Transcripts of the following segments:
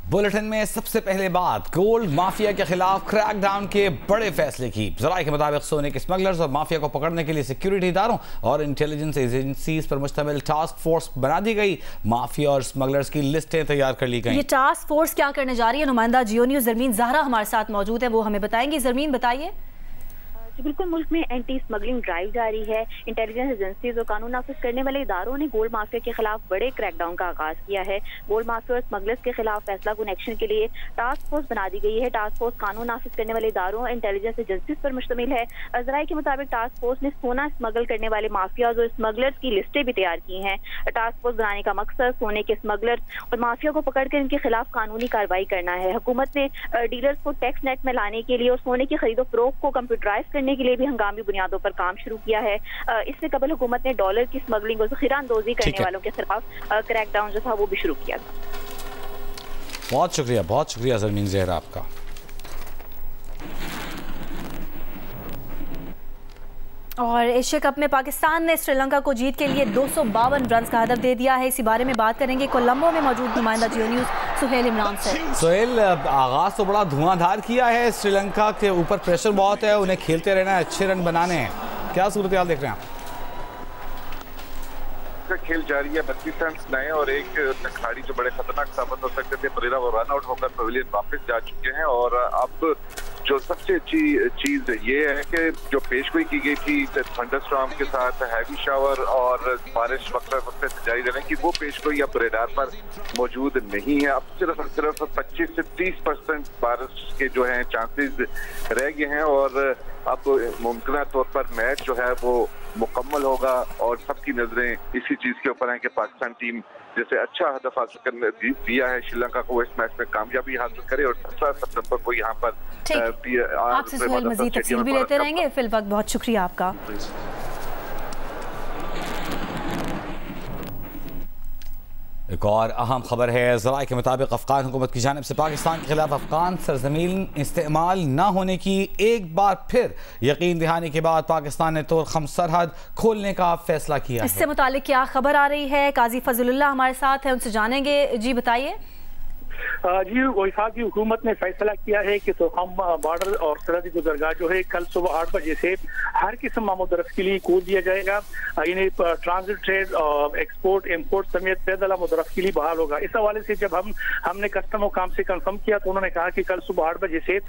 Bulletin में सबसे पहले बात गोल्ड माफिया के खिलाफ क्रैक डाउन के बड़े फैसले की। ज़राए के मुताबिक सोने के स्मगलर्स और माफिया को पकड़ने के लिए सिक्योरिटी इदारों और इंटेलिजेंस एजेंसीज पर मुश्तमिल टास्क फोर्स बना दी गई। माफिया और स्मगलर्स की लिस्टें तैयार कर ली गई। ये टास्क फोर्स क्या करने जा रही है? नुमाइंदा जियो न्यूज़ ज़रमीन ज़हरा हमारे साथ मौजूद है, वो हमें बताएंगी। ज़रमीन बताइए। बिल्कुल, मुल्क में एंटी स्मगलिंग ड्राइव जारी है। इंटेलिजेंस एजेंसीज और कानून नाफिज करने वाले इदारों ने गोल्ड माफिया के खिलाफ बड़े क्रैकडाउन का आगाज किया है। गोल्ड माफिया और स्मगलर्स के खिलाफ फैसला कुन एक्शन के लिए टास्क फोर्स बना दी गई है। टास्क फोर्स कानून नाफिज करने वाले इदारों और इंटेलिजेंस एजेंसीज पर मुश्तमिल है। ज़राए के मुताबिक टास्क फोर्स ने सोना स्मगल करने वाले माफिया और स्मगलर्स की लिस्टें भी तैयार की हैं। टास्क फोर्स बनाने का मकसद सोने के स्मगलर्स और माफिया को पकड़कर इनके खिलाफ कानूनी कार्रवाई करना है। हुकूमत ने डीलर्स को टैक्स नेट में लाने के लिए और सोने की खरीदो फरोख्त को कंप्यूटराइज करने के लिए भी हंगामी बुनियादों पर काम शुरू किया है। इससे कबल हुकूमत ने डॉलर की स्मगलिंग और ज़ख़ीरा अंदोज़ी करने वालों के खिलाफ क्रैकडाउन जो था वो भी शुरू किया था। बहुत शुक्रिया ज़रमीन ज़हरा आपका। और एशिया कप में पाकिस्तान ने श्रीलंका को जीत के लिए 252 रन का हदफ दे दिया है। इसी बारे में बात करेंगे कोलंबो में मौजूद नुमाइंदा जियो न्यूज़ सुहेल इमरान से। सुहेल, आगाज तो बड़ा धुआंधार किया है। श्रीलंका के ऊपर प्रेशर बहुत है, उन्हें खेलते रहना है, अच्छे रन बनाने हैं। क्या सूरत हाल देख रहे हैं आप? खेल जारी है, 32 रन बनाए और एक खिलाड़ी जो बड़े खतरनाक साबित हो सकते थे परेरा वो रन आउट होकर पवेलियन वापस जा चुके हैं। और अब जो सबसे अच्छी चीज ये है कि जो पेशगोई की गई थी थंडरस्टॉर्म के साथ हैवी शावर और बारिश वक्त से जारी रहने की, वो पेशगोई अब रेडार पर मौजूद नहीं है। अब सिर्फ 25 से 30% बारिश के जो है चांसेस रह गए हैं और अब मुमकिन तौर पर मैच जो है वो मुकम्मल होगा और सबकी नजरें इसी चीज के ऊपर हैं कि पाकिस्तान टीम जैसे अच्छा हदफ हासिल करने दिया है श्रीलंका को, इस मैच में कामयाबी हासिल करे और 17 सितंबर को यहाँ पर आपसे सुहेल मजीद तफसील भी लेते रहेंगे। फिल वक्त बहुत शुक्रिया आपका। एक और अहम खबर है। ज़राए के मुताबिक अफगान हुकूमत की जानिब से पाकिस्तान के खिलाफ अफगान सरजमीन इस्तेमाल न होने की एक बार फिर यकीन दहानी के बाद पाकिस्तान ने तोरखम सरहद खोलने का फैसला किया। इससे मुतालिक क्या खबर आ रही है? काजी फजलुल्लाह हमारे साथ है, उनसे जानेंगे। जी बताइए। जी, वफाक की हुकूमत ने फैसला किया है कि तोरखम बॉर्डर और सरहदी गुजरगाह जो है कल सुबह 8 बजे से हर किस्म मामूद रफ्त के लिए खोल दिया जाएगा। यानी ट्रांजिट ट्रेड, एक्सपोर्ट इम्पोर्ट समेत पैदल आमद रफ्त के लिए बहाल होगा। इस हवाले से जब हमने कस्टम और काम से कंफर्म किया तो उन्होंने कहा कि कल सुबह 8 बजे से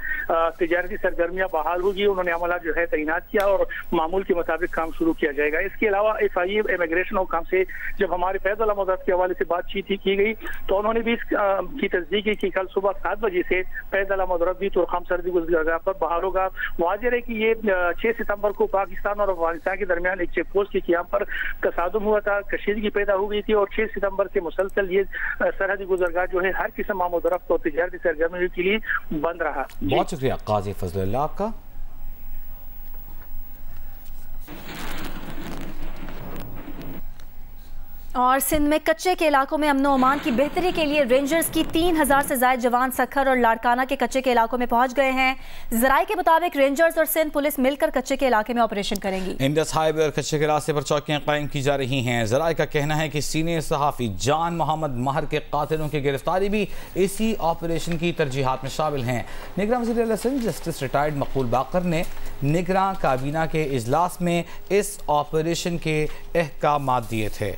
तजारती सरगर्मियाँ बहाल होगी। उन्होंने अमला जो है तैनात किया और मामूल के मुताबिक काम शुरू किया जाएगा। इसके अलावा FIA इमिग्रेशन और काम से जब हमारे पैदल आमद रफ्त के हवाले से बातचीत की गई तो उन्होंने भी इसकी तस्दीक की कि कल सुबह 7 बजे से पैदल आमद रफ्त भी तोरखम सरहदी गुजरगाह पर बहाल होगा। वाज़ेह है कि ये 6 सितंबर को पाकिस्तान और अफगानिस्तान के दरमियान एक चेक पोस्ट के क़याम पर तसादुम हुआ था, कशीदगी पैदा हो गई थी और 6 सितंबर से मुसलसल ये सरहदी गुजरगाह जो है हर किस्म आमद रफ्त और तिजारती सरगर्मियों के लिए बंद रहा। बहुत शुक्रिया काजी फजलुल्लाह आपका। और सिंध में कच्चे के इलाकों में अमन अमान की बेहतरी के लिए रेंजर्स की 3000 से ज्यादा जवान सखर और लाड़काना के कच्चे के इलाकों में पहुंच गए हैं। ज़राए के मुताबिक रेंजर्स और सिंध पुलिस मिलकर कच्चे के इलाके में ऑपरेशन करेंगी। इंडस हाईवे और कच्चे के रास्ते पर चौकियां कायम की जा रही हैं। ज़राए का कहना है कि सीनियर सहाफ़ी जान मोहम्मद महर के कातिलों की गिरफ्तारी भी इसी ऑपरेशन की तरजीहात में शामिल हैं। निगरान वज़ीर सिंध जस्टिस रिटायर्ड मकबूल बाकर ने निगरान काबीना के इजलास में इस ऑपरेशन के अहकामात दिए थे।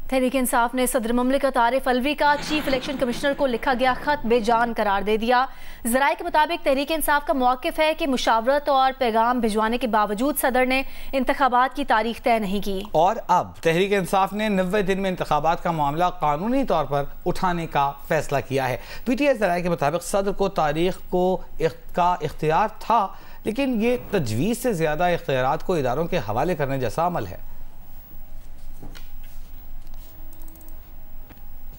तहरीक इंसाफ ने सदर मुमलिकत आरिफ अलवी का चीफ इलेक्शन कमिश्नर को लिखा गया खत बेजान करार दे दिया। ज़राए के मुताबिक तहरीक इंसाफ का मौक़िफ़ है कि मुशावरत और पैगाम भिजवाने के बावजूद सदर ने इंतखाबात की तारीख तय नहीं की। और अब तहरीक इंसाफ ने 90 दिन में इंतखाबात का मामला कानूनी तौर पर उठाने का फैसला किया है। PTI ज़राए के मुताबिक सदर को तारीख का इख्तियार था, लेकिन ये तजवीज़ से ज़्यादा इख्तियारात को इदारों के हवाले करने जैसा अमल है।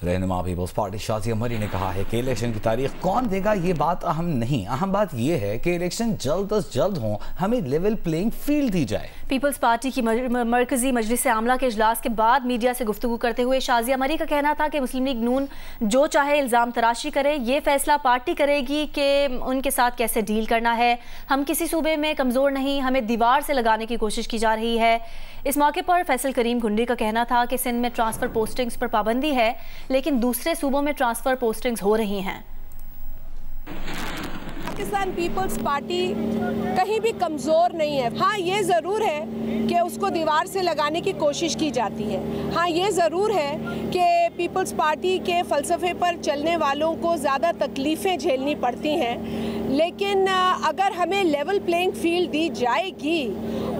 रहनुमा पीपल्स पार्टी शाजिया मरी ने कहा है कि इलेक्शन की तारीख कौन देगा ये बात अहम नहीं, अहम बात ये है कि इलेक्शन जल्द अज जल्द हो, हमें लेवल प्लेइंग फील्ड दी जाए। पीपल्स पार्टी की मरकजी मजलिस आमला के इजलास के बाद मीडिया से गुफ्तगू करते हुए शाजिया मरी का कहना था कि मुस्लिम लीग नून जो चाहे इल्ज़ाम तराशी करे, ये फैसला पार्टी करेगी कि उनके साथ कैसे डील करना है। हम किसी सूबे में कमज़ोर नहीं, हमें दीवार से लगाने की कोशिश की जा रही है। इस मौके पर फैसल करीम गुंडी का कहना था कि सिंध में ट्रांसफ़र पोस्टिंग्स पर पाबंदी है, लेकिन दूसरे सूबों में ट्रांसफ़र पोस्टिंग्स हो रही हैं। पाकिस्तान पीपल्स पार्टी कहीं भी कमज़ोर नहीं है। हाँ, ये ज़रूर है कि उसको दीवार से लगाने की कोशिश की जाती है। हाँ, ये ज़रूर है कि पीपल्स पार्टी के फ़लसफ़े पर चलने वालों को ज़्यादा तकलीफ़ें झेलनी पड़ती हैं, लेकिन अगर हमें लेवल प्लेइंग फील्ड दी जाएगी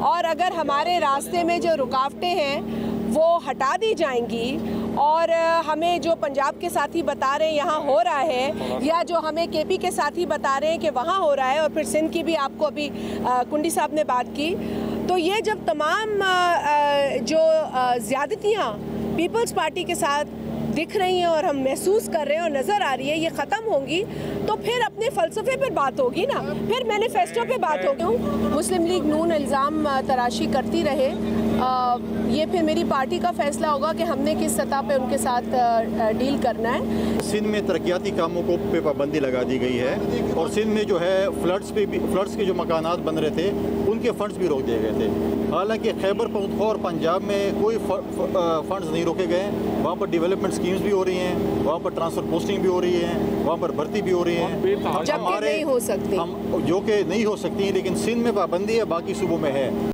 और अगर हमारे रास्ते में जो रुकावटें हैं वो हटा दी जाएंगी और हमें जो पंजाब के साथी बता रहे हैं यहाँ हो रहा है, या जो हमें केपी के साथी बता रहे हैं कि वहाँ हो रहा है, और फिर सिंध की भी आपको अभी कुंडी साहब ने बात की, तो ये जब तमाम जो ज़्यादतियाँ पीपल्स पार्टी के साथ दिख रही हैं और हम महसूस कर रहे हैं और नज़र आ रही है, ये ख़त्म होंगी तो फिर अपने फ़लसफ़े पर बात होगी ना, फिर मैनिफेस्टो पे बात होगी। मुस्लिम लीग नून इल्ज़ाम तराशी करती रहे, ये फिर मेरी पार्टी का फैसला होगा कि हमने किस सतह पे उनके साथ डील करना है। सिंध में तरक्याती कामों को पे पाबंदी लगा दी गई है और सिंध में जो है फ्लड्स के जो मकानात बन रहे थे उनके फंड्स भी रोक दिए गए थे। हालांकि खैबर पख्तूनख्वा और पंजाब में कोई फंड्स नहीं रोके गए, वहाँ पर डेवलपमेंट स्कीम्स भी हो रही हैं, वहाँ पर ट्रांसफ़र पोस्टिंग भी हो रही है, वहाँ पर भर्ती भी हो रही है, जबकि नहीं हो सकती, जो कि नहीं हो सकती, लेकिन सिंध में पाबंदी है, बाकी सूबों में है।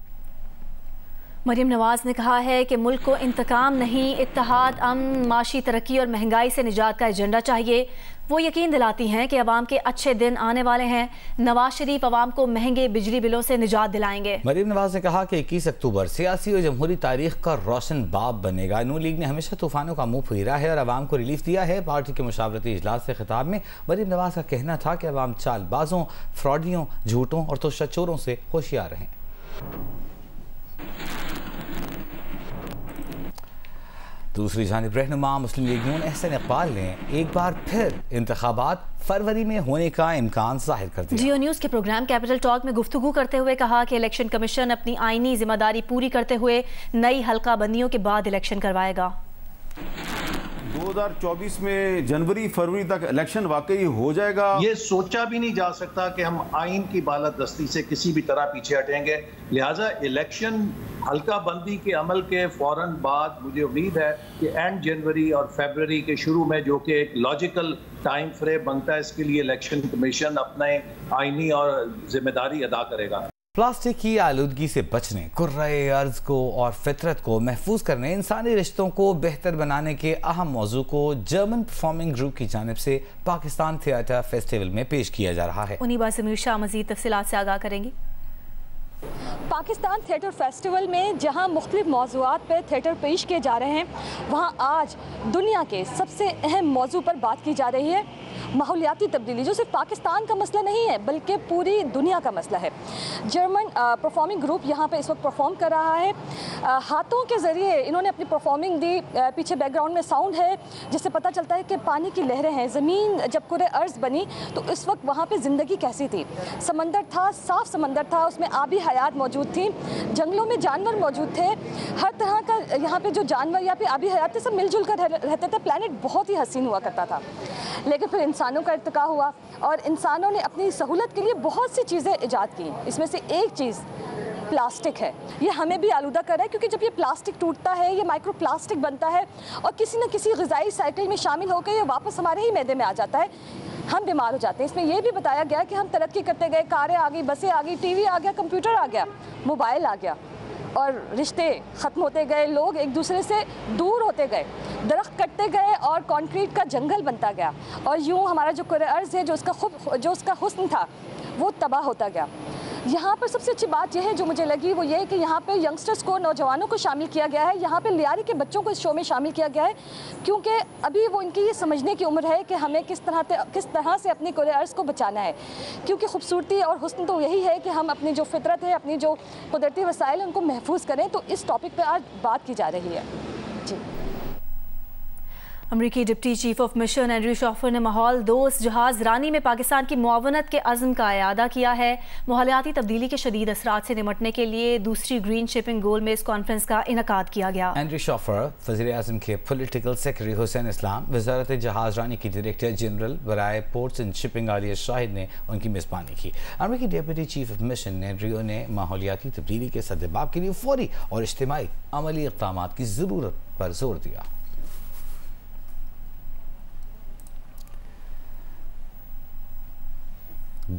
मरीम नवाज़ ने कहा है कि मुल्क को इंतकाम नहीं, इत्तेहाद, अमन, माशी तरक्की और महंगाई से निजात का एजेंडा चाहिए। वो यकीन दिलाती हैं कि अवाम के अच्छे दिन आने वाले हैं। नवाज शरीफ अवाम को महंगे बिजली बिलों से निजात दिलाएंगे। मरीम नवाज ने कहा कि 21 अक्टूबर सियासी और जमहूरी तारीख का रोशन बाब बनेगा। नून लीग ने हमेशा तूफानों का मुंह फेरा है और अवाम को रिलीफ दिया है। पार्टी के मुशावरती इजलास से खिताब में मरीम नवाज का कहना था कि अवाम चालबाजों, फ्रॉडियों, झूठों और तशच्चुरों से होशियार रहें। दूसरी जानिब रहनुमा मुस्लिम लीग नून एहसन इकबाल ने एक बार फिर इंतखाबात फरवरी में होने का इम्कान जाहिर कर दिया। जियो न्यूज़ के प्रोग्राम कैपिटल टॉक में गुफ्तगू करते हुए कहा कि इलेक्शन कमीशन अपनी आईनी जिम्मेदारी पूरी करते हुए नई हल्का बंदियों के बाद इलेक्शन करवाएगा। 2024 में जनवरी फरवरी तक इलेक्शन वाकई हो जाएगा। ये सोचा भी नहीं जा सकता कि हम आइन की बालादस्ती से किसी भी तरह पीछे हटेंगे। लिहाजा इलेक्शन हल्का बंदी के अमल के फौरन बाद मुझे उम्मीद है कि एंड जनवरी और फरवरी के शुरू में, जो कि एक लॉजिकल टाइम फ्रेम बनता है, इसके लिए इलेक्शन कमीशन अपने आइनी और जिम्मेदारी अदा करेगा। प्लास्टिक की आलूदगी से बचने, कुर्राए अर्ज को और फितरत को महफूज करने, इंसानी रिश्तों को बेहतर बनाने के अहम मौजू को जर्मन परफॉर्मिंग ग्रुप की जानिब से पाकिस्तान थिएटर फेस्टिवल में पेश किया जा रहा है। उनीबा समीर शाह मज़ीद तफसीलात से आगाह करेंगी। पाकिस्तान थिएटर फेस्टिवल में जहां मुख्तलिफ मौज़ूआत पर थिएटर पेश किए जा रहे हैं, वहां आज दुनिया के सबसे अहम मौजू पर बात की जा रही है। माहौलियाती तब्दीली जो सिर्फ पाकिस्तान का मसला नहीं है बल्कि पूरी दुनिया का मसला है। जर्मन परफॉर्मिंग ग्रुप यहाँ पे इस वक्त परफॉर्म कर रहा है। हाथों के ज़रिए इन्होंने अपनी परफॉर्मिंग दी। पीछे बैकग्राउंड में साउंड है जिससे पता चलता है कि पानी की लहरें हैं। ज़मीन जब कुरे अर्ज़ बनी तो इस वक्त वहाँ पे ज़िंदगी कैसी थी। समंदर था, साफ़ समंदर था, उसमें आबी हयात मौजूद थी, जंगलों में जानवर मौजूद थे, हर तरह का यहाँ पे जो जानवर यहाँ पे आबी हयात थे सब मिलजुल कर रहते थे। प्लानट बहुत ही हसीन हुआ करता था। लेकिन फिर इंसानों का इर्तिका हुआ और इंसानों ने अपनी सहूलत के लिए बहुत सी चीज़ें ईजाद की। इसमें से एक चीज़ प्लास्टिक है। ये हमें भी आलूदा कर रहा है क्योंकि जब ये प्लास्टिक टूटता है, ये माइक्रो प्लास्टिक बनता है और किसी न किसी ग़िज़ाई साइकिल में शामिल होकर ये वापस हमारे ही मैदे में आ जाता है। हम बीमार हो जाते हैं। इसमें यह भी बताया गया कि हम तरक्की करते गए, कारें आ गई, बसें आ गई, टीवी आ गया, कंप्यूटर आ गया, मोबाइल आ गया और रिश्ते ख़त्म होते गए, लोग एक दूसरे से दूर होते गए, दरख्त कटते गए और कंक्रीट का जंगल बनता गया और यूँ हमारा जो कुरे अर्ज़ है, जो उसका हुस्न था, वो तबाह होता गया। यहाँ पर सबसे अच्छी बात यह है जो मुझे लगी वो ये है कि यहाँ पे यंगस्टर्स को, नौजवानों को शामिल किया गया है। यहाँ पे लियारी के बच्चों को इस शो में शामिल किया गया है क्योंकि अभी वो इनकी ये समझने की उम्र है कि हमें किस तरह से अपने कुरे अर्ज़ को बचाना है। क्योंकि खूबसूरती और हुस्न तो यही है कि हम अपनी जो फितरत है, अपनी जो कुदरती वसाइल है, उनको महफूज करें। तो इस टॉपिक पर आज बात की जा रही है। जी। امریکی deputy chief of mission Andrew Schofer نے ماحول دوست جہاز رانی میں پاکستان کی معاونت کے عزم کا اعادہ کیا ہے۔ ماحولیاتی تبدیلی کے شدید اثرات سے نمٹنے کے لیے دوسری گرین شپنگ گول میں اس کانفرنس کا انعقاد کیا گیا۔ اینڈریو شافر وزیر اعظم کے پولیٹیکل سیکرٹری حسین اسلام، وزارت جہاز رانی کی ڈائریکٹر جنرل برائے پورٹس اینڈ شپنگ عالیہ شاہد نے ان کی میزبانی کی۔ امریکی deputy chief of mission Andrew نے ماحولیاتی تبدیلی کے سدباب کے لیے فوری اور اجتماعی عملی اقدامات کی ضرورت پر زور دیا۔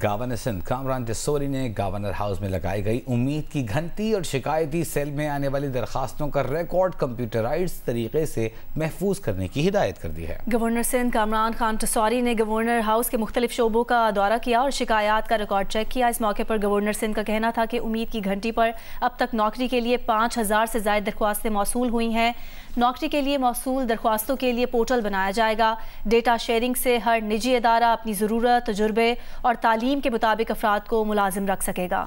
گورنر سندھ کامران ڈسوری نے گورنر ہاؤس میں لگائی گئی امید کی گھنٹی اور شکایتی سیل میں آنے والی درخواستوں کا ریکارڈ کمپیوٹرائزڈ طریقے سے محفوظ کرنے کی ہدایت کر دی ہے۔ گورنر سندھ کامران خان ڈسوری نے گورنر ہاؤس کے مختلف شعبوں کا دورہ کیا اور شکایات کا ریکارڈ چیک کیا۔ اس موقع پر گورنر سندھ کا کہنا تھا کہ امید کی گھنٹی پر اب تک نوکری کے لیے 5000 سے زائد درخواستیں موصول ہوئی ہیں۔ نوکری کے لیے موصول درخواستوں کے لیے پورٹل بنایا جائے گا۔ ڈیٹا شیئرنگ سے ہر نجی ادارہ اپنی ضرورت، تجربے اور تعلیم کے مطابق افراد کو ملازم رکھ سکے گا۔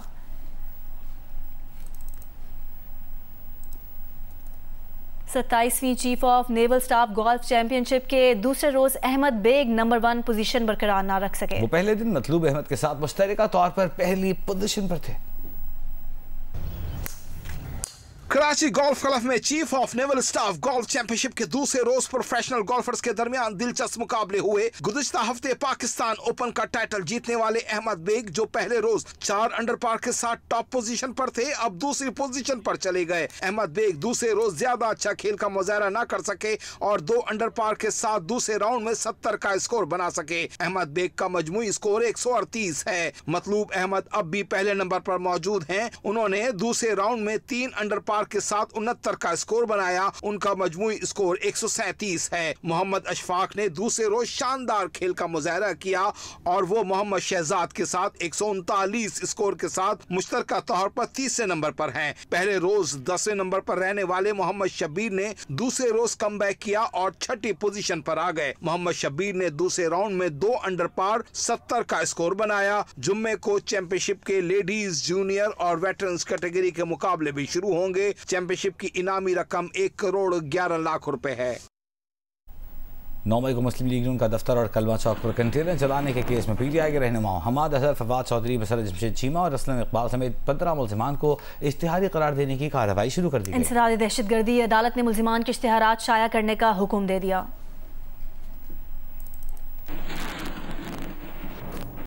27ویں chief of naval staff golf championship کے دوسرے روز احمد بیگ نمبر 1 پوزیشن برقرار نہ رکھ سکے۔ وہ پہلے دن مطلوب احمد کے ساتھ مشترکہ طور پر پہلی پوزیشن پر تھے۔ کراچی گولف کلب میں chief of naval staff golf championship کے دوسرے روز پروفیشنل گولفرز کے درمیان دلچسپ مقابلے ہوئے۔ گزشتہ ہفتے پاکستان اوپن کا ٹائٹل جیتنے والے احمد بیگ جو پہلے روز 4 انڈر پار کے ساتھ ٹاپ پوزیشن پر تھے، اب دوسری پوزیشن پر چلے گئے۔ احمد بیگ دوسرے روز زیادہ اچھا کھیل کا مظاہرہ نہ کر سکے اور 2 انڈر پار کے ساتھ دوسرے راؤنڈ میں 70 کا اسکور بنا سکے۔ احمد بیگ کا مجموعی اسکور 138 ہے۔ مطلوب احمد اب بھی پہلے نمبر پر موجود ہیں۔ انہوں نے دوسرے راؤنڈ میں 3 انڈر پار کے ساتھ 69 کا اسکور بنایا۔ ان کا مجموعی اسکور 137 ہے۔ محمد اشفاق نے دوسرے روز شاندار کھیل کا مظاہرہ کیا اور وہ محمد شہزاد کے ساتھ 139 اسکور کے ساتھ مشترکہ طور پر تیسرے نمبر پر ہیں۔ پہلے روز 10ویں نمبر پر رہنے والے محمد شبیر نے دوسرے روز کم بیک کیا اور 6ٹھی پوزیشن پر آ گئے۔ محمد شبیر نے دوسرے راؤنڈ میں 2 انڈر پار 70 کا اسکور بنایا۔ جمعے کو چیمپئن شپ کے لیڈیز، جونیئر اور ویٹرنز کیٹیگری کے مقابلے بھی شروع ہوں گے۔ چیمپئن شپ کی انعامی رقم 1,11,00,000 روپے ہے۔ 9 مئی کو مسلم لیگ نون کا دفتر اور کلمہ چوک پر کنٹینر جلانے کے کیس میں پی ٹی آئی کے رہنما حماد اظہر، فواد چودھری، مسرت جمشید چیمہ اور اسلم اقبال سمیت 15 ملزمان کو اشتہاری قرار دینے کی کارروائی شروع کر دی گئی۔ انسداد دہشت گردی عدالت نے ملزمان کے اشتہارات شائع کرنے کا حکم دے دیا۔